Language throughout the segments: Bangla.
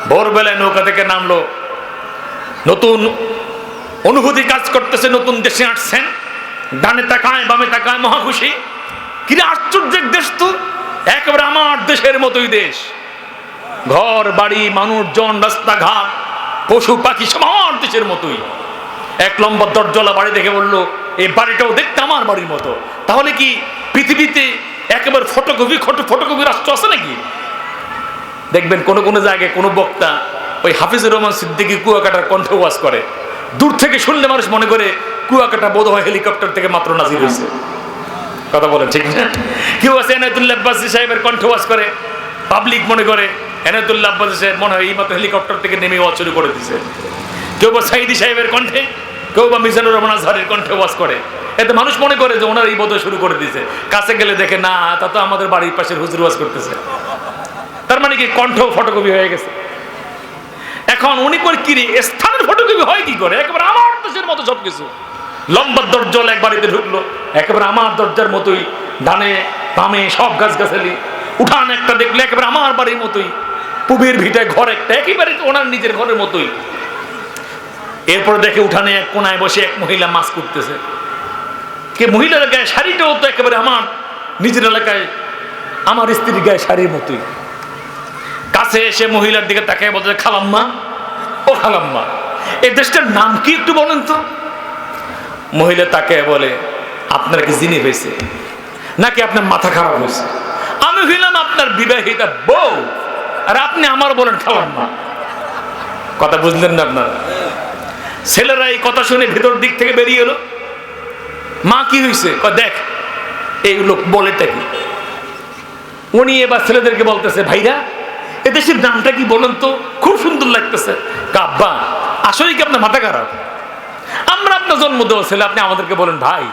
ভোরবেলায় নৌকা থেকে নামলো, নতুন অনুভূতি কাজ করতেছে, নতুন দেশে আসছেন, ডানে তাকায় বামে তাকায়, মহা খুশি। কিরে আশ্চর্যের দেশ তো, একেবারে আমার দেশের মতোই দেশ, ঘর বাড়ি মানুষজন রাস্তাঘাট পশু পাখি সব আমার দেশের মতোই। এক লম্বা দরজলা বাড়ি দেখে বললো এই বাড়িটাও দেখতে আমার বাড়ির মতো। তাহলে কি পৃথিবীতে একেবারে ফটোকপি রাষ্ট্র আছে নাকি? দেখবেন কোন কোন জায়গায় কোন বক্তা ওই হাফিজুর রহমান সিদ্দিকী কুয়াকাটার কণ্ঠে ওয়াজ করে, দূর থেকে শুনলে মানুষ মনে করে কুয়াকাটা বোধ হয় হেলিকপ্টার থেকে মাত্র নাজির হয়েছে। কথা বলেন ঠিক না? কেউ আছে এনায়েতুল্লাহ আব্বাসী সাহেবের কণ্ঠে ওয়াজ করে, পাবলিক মনে করে এনায়েতুল্লাহ আব্বাসী সাহেব মনে হয় এই মাত্র হেলিকপ্টার থেকে নেমে ওয়াজ শুরু করে দিছে। কেউ বা সাইদি সাহেবের কণ্ঠে, কেউ বা মিজানুর রহমান আজহারের কণ্ঠে ওয়াজ করে, এতে মানুষ মনে করে যে ওনার এই বোধ শুরু করে দিয়েছে। কাছে গেলে দেখে না, তা তো আমাদের বাড়ির পাশের হুজুর ওয়াজ করতেছে। তার মানে কি কণ্ঠ ফটোকপি হয়ে গেছে। এখন উনি করে কি স্থানের ফটোকপি হয় কি করে? একেবারে আমার দেশের মতো সবকিছু। লম্বা দরজল এক বাড়িতে ঢুকলো, একেবারে আমার দরজার মতোই, ডানে বামে সব গাছগাছালি, উঠান একটা দেখলে একেবারে আমার বাড়ির মতোই, পুবের ভিটায় ঘর একটা একেবারে ওনার নিজের ঘরের মতোই। এরপর দেখে উঠানে এক কোনায় বসে এক মহিলা মাছ করতেছে। কে মহিলার গায়ে শাড়িটাও তো একেবারে আমার নিজের এলাকায় আমার স্ত্রীর গায়ে শাড়ির মতোই। কাছে এসে মহিলার দিকে তাকায় বলতে, খালাম্মা, ও খালাম্মা, এই দেশটার নাম কি একটু বলেন তো? মহিলা তাকায় বলে, আপনার কি জিনি হয়েছে নাকি আপনার মাথা খারাপ হয়েছে? আমি হইলাম আপনার বিবাহিতা বউ, আর আপনি আমার বলেন খালাম্মা। কথা বুঝলেন না আপনারা? ছেলেরা এই কথা শুনে ভিতর দিক থেকে বেরিয়ে এলো। মা কি হয়েছে? দেখ এই লোক বলেটা কি। উনি এবার ছেলেদেরকে বলতেছে, ভাইরা এদেশের নামটা কি বলেন তো, খুব সুন্দর লাগতেছে। কাব্বা আসলে কি আপনার মাথা খারাপ? আমরা আপনার জন্ম দেওয়া ছেলে, আপনি আমাদেরকে বলেন ভাই।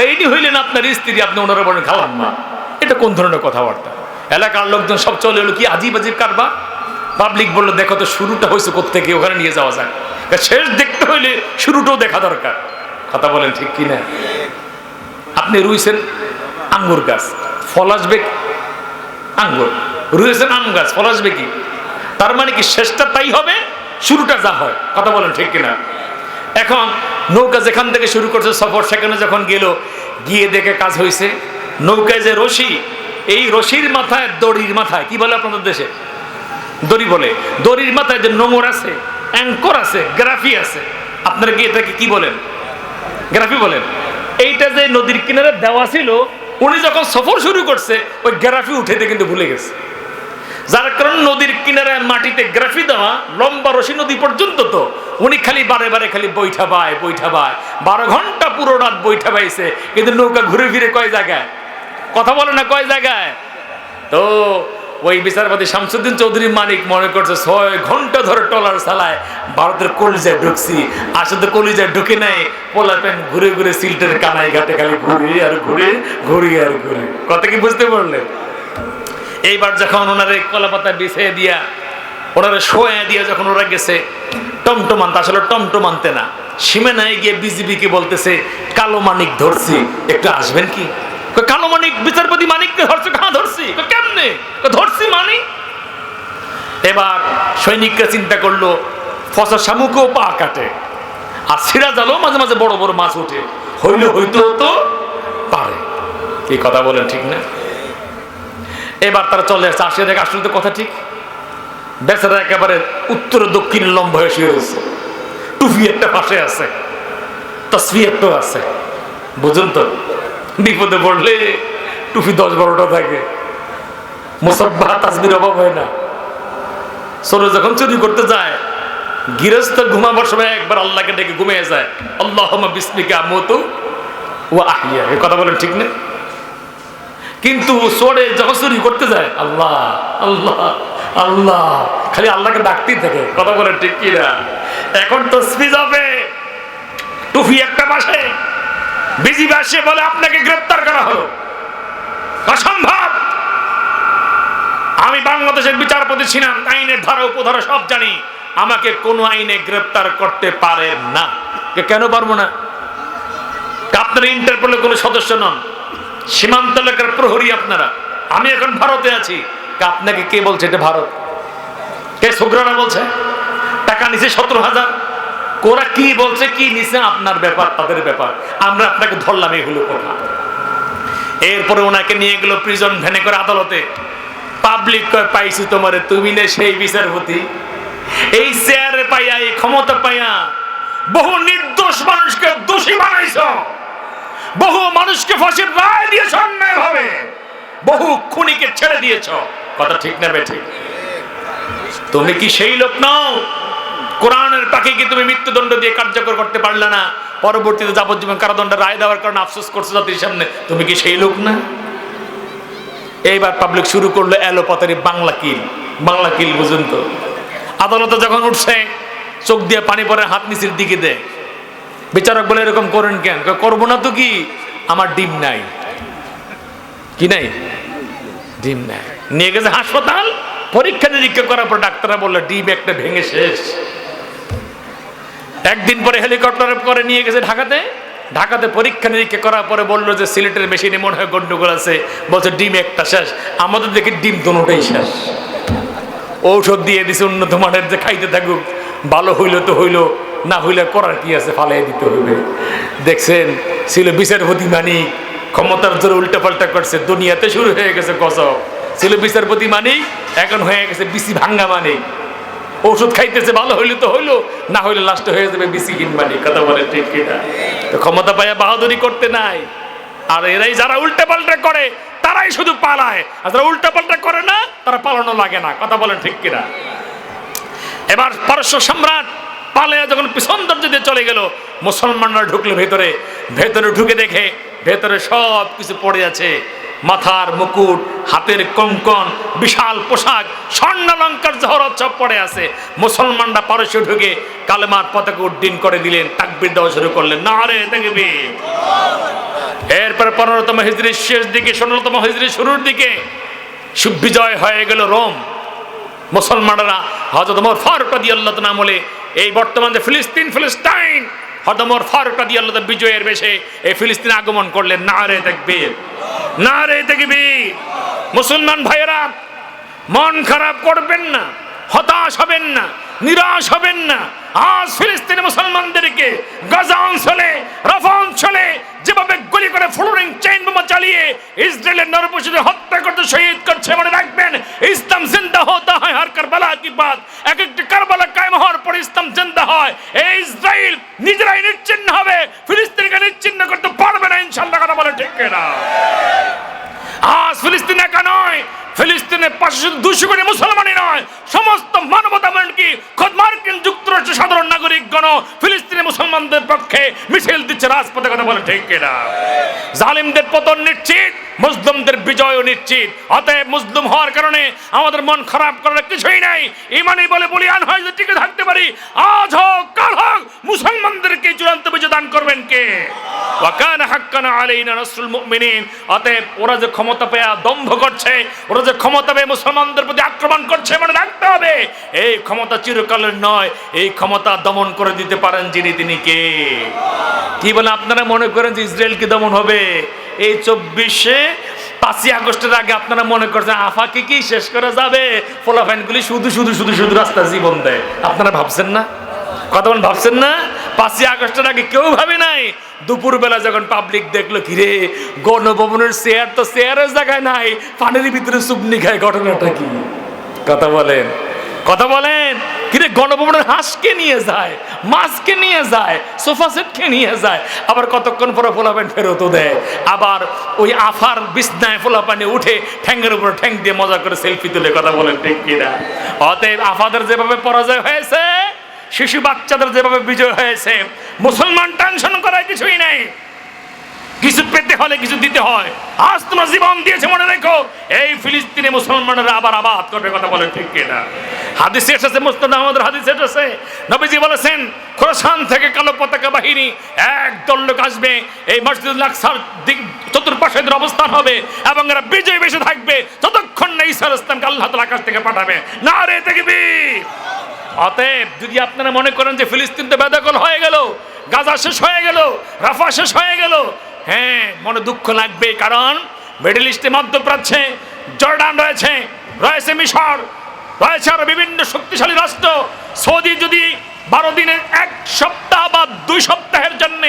এইটি হইলেন আপনার স্ত্রী, আপনি ওনারা বলেন খালাম্মা। এটা কোন ধরনের কথাবার্তা? এলাকার লোকজন সব চলে এলো, কি আজিব আজিব কারবার। পাবলিক বললো, দেখো তো শুরুটা হয়েছে কোত্থেকে, ওখানে নিয়ে যাওয়া যায়। শেষ দেখতে হইলে শুরুটাও দেখা দরকার। কথা বলেন ঠিক কিনা? আপনি রুইছেন আঙ্গুর গাছ, ফল আসবে আঙ্গুর, রুইছেন আম গাছ, ফল আসবে কি? তার মানে কি শেষটা তাই হবে, শুরুটা যা হয়। কথা বলেন ঠিক কিনা? এখন নৌকা যেখান থেকে শুরু করছে সফর, সেখানে যখন গেল, গিয়ে দেখে কাজ হয়েছে। নৌকায় যে রশি, এই রশির মাথায়, দড়ির মাথায় কি বলে আপনাদের দেশে? দড়ি বলে। দড়ির মাথায় যে নোঙর আছে, অ্যাঙ্কর আছে, গ্রাফি আছে। আপনারা কি এটাকে কি বলেন? গ্রাফি বলেন। এইটা যে নদীর কিনারে দেওয়া ছিল, উনি যখন সফর শুরু করছে ওই গ্রাফি উঠেতে কিন্তু ভুলে গেছে। যার কারণে নদীর কিনারে মাটিতে গ্রাফি দেওয়া, লম্বা রশি নদী পর্যন্ত, তো উনি খালি বারে বারে খালি বৈঠা বায় 12 ঘন্টা পুরো রাত বৈঠা বাইছে, কিন্তু নৌকা ঘুরে ফিরে কয় জায়গায়? কথা বলে না কয় জায়গায়? তো ওই বিচারপতি শামসুদ্দিন চৌধুরী মানিক মনে করছে 6 ঘন্টা ধরে টলার চালায়, ভারতের কলিজায় ঢুকছি। আসলে কলিজায় ঢুকে নাই, পোলাপেন ঘুরে ঘুরে সিল্টের কানাই ঘাটে খালি ঘুরে আর ঘুরে, ঘুরি আর ঘুরে। কথা কি বুঝতে পারলেন? এইবার যখন ওনারে কলা পাতা বিছিয়ে দিয়া, ওনারে শোয়া দিয়া যখন ওরা গেছে, টমটমানতে, আসলে টমটমানতে না, সীমানায় গিয়ে বিজিবিকে বলতেছে, কালো মানিক ধরছি, একটু আসবেন কি? কালো মানিক, বিচারপতি মানিককে ধরছে? কাহা ধরছি? কেমনে ধরছি মানিক? এবার সৈনিকরা চিন্তা করলো, ফসা শামুকও পা কাটে, আর সিরাজ আলো মাঝে মাঝে বড় বড় মাছ ওঠে, হয়তো হতো পারে। এই কথা বলেন ঠিক না? এবার তারা চলে আসছে, আসে দেখে আসলে তো কথা ঠিক। বেচারা একেবারে উত্তর দক্ষিণ লম্বা হয়ে শুয়ে রয়েছে, টুপি একটা পাশে আছে, তসবি একটা আছে। বুঝুন তো, বিপদে পড়লে টুপি 10-12টা থাকে, মুসাব্বাহ তাসবির অভাব হয় না। চোরে যখন চুরি করতে যায়, গৃহস্থ ঘুমাবার সময় একবার আল্লাহকে ডেকে ঘুমিয়ে যায়, আল্লাহুম্মা বিসমিকা আমুতু ওয়া আহইয়া। এই কথা বলেন ঠিক না? কিন্তু চোরে যখন চুরি করতে যায়, আল্লাহ আল্লাহ আল্লাহ, খালি আল্লাহকে ডাকতেই থাকে। কথা বলেন ঠিক কি না? এখন তসবিহ যাবে, টুপি একটা পাশে, বিজিবি আসে বলে আপনাকে গ্রেফতার করা হলো। অসম্ভব! আমি বাংলাদেশের বিচারপতি ছিলাম, আইনের ধারা উপধারা সব জানি, আমাকে কোন আইনে গ্রেফতার করতে পারে না। কেন পারবো না? আপনারা ইন্টারপোলের কোন সদস্য নন, সীমান্ত এলাকার প্রহরী আপনারা। আমি এখন ভারতে আছি, আপনাকে কে বলছে এটা ভারত? কে ছোকরারা বলছে টাকা নিছে 17,000, ওরা কি বলছে কি নিছে আপনার ব্যাপার, তাদের ব্যাপার, আমরা আপনাকে ধরলাম এই হলো কথা। এরপরে ওনাকে নিয়ে গেল প্রিজন ভ্যানে করে আদালতে। পাবলিক কয় পাইছি তোমারে, তুমি না সেই বিচারপতি। এই চেয়ারে পাইয়া, এই ক্ষমতা পাইয়া বহু নির্দোষ মানুষকে দোষী বানাইছ, বহু মানুষকে ফাঁসির রায় দিয়েছ অন্যায় ভাবে, বহু খুনিকে ছেড়ে দিয়েছ। কথা ঠিক না বেঠিক? তুমি কি সেই লোক নও? কোরআনের পাখি কি তুমি মৃত্যুদণ্ড দিয়ে কার্যকর করতে পারলে না? পরবর্তীতে যাবজ্জীবন কারাদণ্ডের রায় দেওয়ার কারণে আফসোস করছে জাতির সামনে। তুমি কি সেই লোক না? এইবার পাবলিক শুরু করলো এলোপাতারি বাংলা কিল। বাংলা কিল বুঝুন তো। আদালতে যখন উঠছে চোখ দিয়ে পানি পরে, হাত নিচের দিকে দেয়। বিচারক বলে এরকম করেন কেন? করবো না তো কি, আমার ডিম নাই। কি নাই? ডিম নাই। নিয়ে গেছে হাসপাতাল, পরীক্ষা নিরীক্ষা করার পর ডাক্তাররা বললো ডিম একটা ভেঙে শেষ। একদিন পরে হেলিকপ্টারে করে নিয়ে গেছে ঢাকাতে। ঢাকাতে পরীক্ষা নিরীক্ষা করার পরে বললো যে সিলেটের মেশিনে মনে হয় গন্ডগোল আছে। বলছে ডিম একটা শেষ। আমাদের দেখি ডিম দুটোই শেষ। ঔষধ দিয়ে দিছে উন্নত মানের, যে খাইতে থাকুক, ভালো হইলো তো হইলো, না হইলে করার কি আছে, ফালাই দিতে হবে। দেখছেন ছিল বিচারপতি মানিক, ক্ষমতার জোরে উল্টা পাল্টা করছে, দুনিয়াতে শুরু হয়ে গেছে গজব। ছিল বিচারপতি মানিক, এখন হয়ে গেছে বিসি ভাঙ্গা মানিক। ঔষধ খাইতেছে, ভালো হইলে তো হইলো, না হইলে লাস্ট হয়ে যাবে বিসিহীন মানিক। কথা বলে ঠিক কিনা? তো ক্ষমতা পাইয়া বাহাদুরি করতে নাই। আর এরাই যারা উল্টা পাল্টা করে তারাই শুধু পালায়, আর যারা উল্টা পাল্টা করে না তারা পালানো লাগে না। কথা বলেন ঠিক কিনা? এবার পারস্য সম্রাট পালাইয়া যখন পিছন দরজা দিয়ে চলে গেল, মুসলমানরা ঢুকলো ভেতরে। ভেতরে ঢুকে দেখে ভেতরে সব কিছু পড়ে আছে। মাথার মুকুট, হাতের কঙ্কন, বিশাল পোশাক, স্বর্ণালঙ্কার জহরত সব পড়ে আছে। মুসলমানরা পারস্য ঢুকে কালেমার পতাকা উড্ডীন করে দিলেন, তাকবীর দেওয়া শুরু করলেন, নারে তাকবীর। এরপর 15তম হিজরির শেষ দিকে, 16তম হিজরির শুরুর দিকে বিজয় হয়ে গেল রোম। মুসলমানরা হযরত ওমর ফারুক রাদিয়াল্লাহু তাআলা আমলে এই বর্তমান যে ফিলিস্তিন, হযরত ওমর ফারুক রাদিয়াল্লাহু তাআলা বিজয়ের বেশে এই ফিলিস্তিনে আগমন করলেন। নারে তাকবীর, নারে তাকবীর। মুসলমান ভাইয়েরা, মন খারাপ করবেন না, হতাশ হবেন না, নিরাশ হবেন না। আজ ফিলিস্তিনি মুসলমানদেরকে গাজা অঞ্চলে, রাফা অঞ্চলে যেভাবে গুলি করে ফ্লোরিং চেইন বোমা চালিয়ে ইসরায়েলের নরপশুদের হত্যা করতে শহীদ করছে, মনে রাখবেন ইসলাম জিন্দা হতা হয় হর কারবালা কি বাত। এক একটি কারবালা কায়েম হওয়ার পর ইসলাম জিন্দা হয়। এই ইসরায়েল নিজেরাই নিশ্চিহ্ন হবে, ফিলিস্তিনকে নিশ্চিহ্ন করতে পারবে না ইনশাআল্লাহ। কথা বলে ঠিক কিনা? আজ ফিলিস্তিন একা নয়, ফিলিস্তিনের পাশে শুধু 200 কোটি মুসলমানই নয়, সমস্ত মানবতা, এমনকি খোদ মার্কিন যুক্তরাষ্ট্রের সাধারণ নাগরিকগণ ফিলিস্তিনি মুসলমানদের পক্ষে মিছিল দিচ্ছে রাজপথে। কথা বলে ঠিক কিনা? জালিমদের পতন নিশ্চিত, মুসলিমদের বিজয়ও নিশ্চিত। অতএব মুসলিম হওয়ার কারণে আমাদের মন খারাপ করার কিছুই নাই। ইমানই বলে বলিয়ান হয় যে টিকে থাকতে পারি। আজ হোক কাল হোক মুসলমানদেরকে চূড়ান্ত বিজয় দান করবেন কে? ওয়া কানা হাক্কান আলাইনা নাসরুল মুমিনিন। অতএব ওরা যে ক্ষমতা পেয়ে দম্ভ করছে, ওরা যে ক্ষমতা পেয়ে মুসলমানদের প্রতি আক্রমণ করছে, মনে রাখতে হবে এই ক্ষমতা চিরকালের নয়। এই ক্ষমতা দমন করে দিতে পারেন যিনি, তিনি কে? কি বলে আপনারা মনে করেন যে ইসরায়েলকে দমন হবে? এই 24শে 5ই আগস্টের আগে আপনারা মনে করছেন আফাকে কি শেষ করা যাবে? ফলাফাইনগুলি শুধু শুধু শুধু শুধু রাস্তা জীবন দেয়। আপনারা ভাবছেন না? কথা বলেন, ভাবছেন না? 5ই আগস্টের আগে কেউ ভাবে নাই। দুপুরবেলা যখন পাবলিক দেখলো কিরে গণভবনের চেয়ার তো চেয়ারের জায়গায় নাই, পানির ভিতরে চুপনি খায়, ঘটনাটা কি? কথা বলেন, কথা বলেন। কিরে গণভবনের হাঁসকে নিয়ে যায়, মাছকে নিয়ে যায়, সোফা সেটকে নিয়ে যায়, আবার কতক্ষণ পরে ফোলাপানি ফেরতও দেয়। আবার ওই আফার বিছনায় ফোলাপানি উঠে ঠ্যাঙ্গের উপর ঠ্যাং দিয়ে মজা করে সেলফি তুলে। কথা বলেন ঠিক কিনা? অতএব আফাদের যেভাবে পরাজয় হয়েছে, শিশু বাচ্চাদের যেভাবে বিজয় হয়েছে, মুসলমান টেনশন করার কিছুই নাই। কিছু পেতে হলে কিছু দিতে হয়। আজ তোমরা জীবন দিয়েছে, মনে রেখো এই ফিলিস্তিনে মুসলমানরা আবার আবাদ করবে। কথা বলে ঠিক কিনা? হাদিসে এসেছে, মুসনাদ আহমদের হাদিসে এসেছে, নবীজি বলেছেন খোরাসান থেকে কালো পতাকা বাহিনী একদল লোক আসবে, এই মসজিদুল আকসার দিক চতুর্পাশে এদের অবস্থান হবে এবং এরা বিজয় বেশে থাকবে যতক্ষণ না ঈসা আলাইহিস সালামকে আল্লাহ তাআলা আকাশ থেকে পাঠাবে। নারে তাকবীর। অতএব যদি আপনারা মনে করেন যে ফিলিস্তিন তো বেদখল হয়ে গেল, গাজা শেষ হয়ে গেল, রাফা শেষ হয়ে গেল, হ্যাঁ মনে দুঃখ লাগবে। কারণ মিডল ইস্টে, মধ্যপ্রাচ্যে জর্ডান রয়েছে, রয়েছে মিশর, রয়েছে আরো বিভিন্ন শক্তিশালী রাষ্ট্র। সৌদি যদি 12 দিনের 1 সপ্তাহ বা 2 সপ্তাহের জন্য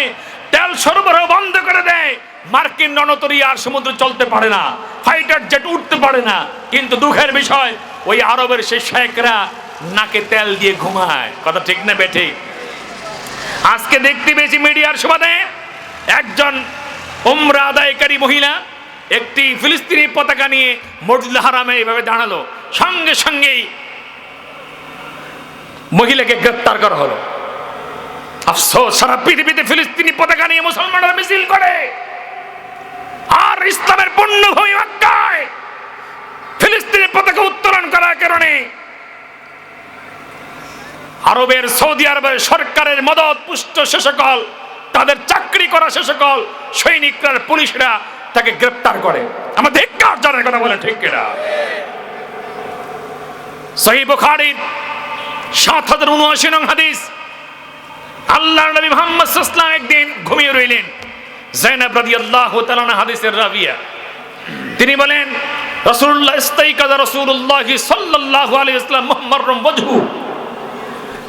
তেল সরবরাহ বন্ধ করে দেয়, মার্কিন রণতরী আর সমুদ্র চলতে পারে না, ফাইটার জেট উঠতে পারে না। কিন্তু দুঃখের বিষয়, ওই আরবের সেই শেখরা নাকে তেল দিয়ে ঘুমায়। কথা ঠিক না বেঠিক? আজকে দেখতে পেয়েছি মিডিয়ার সুবাদে একজন উমরা আদায়কারী মহিলা একটি ফিলিস্তিনি পতাকা নিয়ে মসজিদুল হারামে এইভাবে দাঁড়ালো, সঙ্গে সঙ্গেই মহিলাকে গ্রেফতার করা হলো। আফসোস, সারা পৃথিবীতে ফিলিস্তিনি পতাকা নিয়ে মুসলমানরা মিছিল করে, আর ইসলামের পুণ্যভূমি মক্কায় ফিলিস্তিনি পতাকা উত্তোলন করার কারণে আরবের সৌদি আরবের সরকারের মদত পুষ্ট সে সকল, তাদের চাকরি করা সে সকল সৈনিকরা, পুলিশরা তাকে গ্রেফতার করে। আমরা ধিক্কার জানার কথা বলে, ঠিক কিনা? সহিহ বুখারীর ৭০৭৯ নং হাদিস, আল্লাহর নবী মুহাম্মদ সাল্লাল্লাহু আলাইহি ওয়াসাল্লাম একদিন ঘুমিয়ে রইলেন। যায়েনব রাদিয়াল্লাহু তাআলা আনহা হাদিসের রাবিয়া, তিনি বলেন, রাসূলুল্লাহ ইস্তাইকাযা রাসূলুল্লাহ সাল্লাল্লাহু আলাইহি ওয়াসাল্লাম মুহমাররাম ওয়াজহু,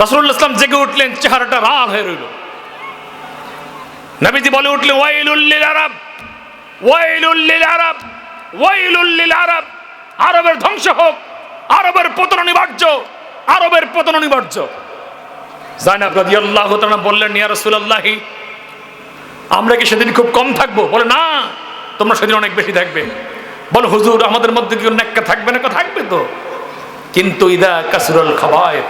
রাসূলুল্লাহ সাল্লাল্লাহু আলাইহি ওয়াসাল্লাম জেগে উঠলেন, চেহারাটা লাল হয়ে রইল। নবীজি বলে উঠলেন, ওয়াইলুল লিল আরব, ওয়াইলুল লিল আরব, ওয়াইলুল লিল আরব, আরবের ধ্বংস হোক, আরবের পতন অনিবার্য, আরবের পতন অনিবার্য। যায়েনব রাদিয়াল্লাহু তাআলা বললেন, ইয়া রাসূলুল্লাহ, আমরা কি সেদিন খুব কম থাকবো? বলে, না, তোমরা সেদিন অনেক বেশি থাকবে। বলে, হুজুর, আমাদের মধ্যে কি নেককার থাকবে না? থাকবে তো, কিন্তু ইদা কাসরুল খাবায়ের,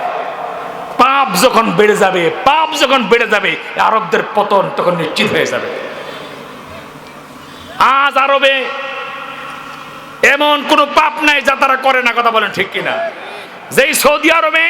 পাপ যখন বেড়ে যাবে, পাপ যখন বেড়ে যাবে, আরবদের পতন তখন নিশ্চিত হয়ে যাবে। আজ আরবে এমন কোন পাপ নাই যা তারা করে না। কথা বলেন, ঠিক কিনা? যেই সৌদি আরবে